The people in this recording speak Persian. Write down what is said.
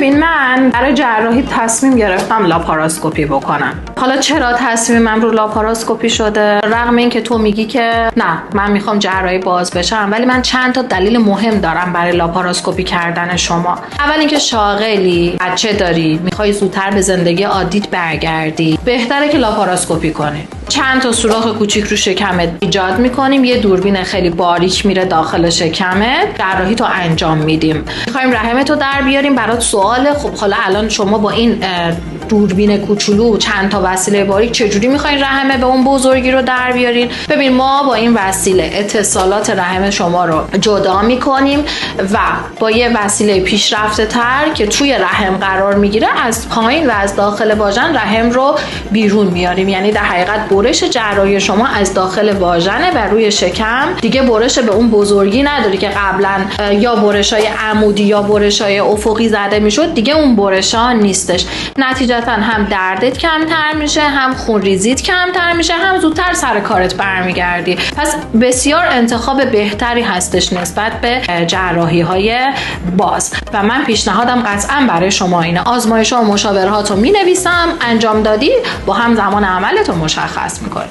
ببین من برای جراحی تصمیم گرفتم لاپاراسکوپی بکنم. حالا چرا تصمیمم رو لاپاراسکوپی شده؟ رغم اینکه تو میگی که نه من میخوام جراحی باز بشم، ولی من چند تا دلیل مهم دارم برای لاپاراسکوپی کردن شما. اول اینکه شاغلی، بچه داری، میخوای زودتر به زندگی عادیت برگردی، بهتره که لاپاراسکوپی کنی. چند تا سوراخ کوچیک رو شکمت ایجاد میکنیم، یه دوربین خیلی باریک میره داخل شکمت، جراحی تو انجام میدیم. میخوایم رحمتو در بیاریم. برات سواله خب حالا الان شما با این دوربین کوچولو چند تا وسیله باریک چجوری میخواین رحم به اون بزرگی رو در بیارین؟ ببین ما با این وسیله اتصالات رحم شما رو جدا میکنیم و با یه وسیله پیشرفته تر که توی رحم قرار میگیره از پایین و از داخل واژن رحم رو بیرون میاریم. یعنی در حقیقت برش جراحی شما از داخل واژنه و روی شکم دیگه برش به اون بزرگی نداری که قبلا یا برشای عمودی یا برشای افقی زده میشد، دیگه اون برشا نیستش. نتیجتا هم دردت کمتر میشه، هم خونریزیت کمتر میشه، هم زودتر سر کارت برمیگردی. پس بسیار انتخاب بهتری هستش نسبت به جراحی های باز و من پیشنهادم قطعا برای شما اینه. آزمایش ها و مشاورهات رو مینویسم، انجام دادی با هم زمان عملت رو مشخص میکنی.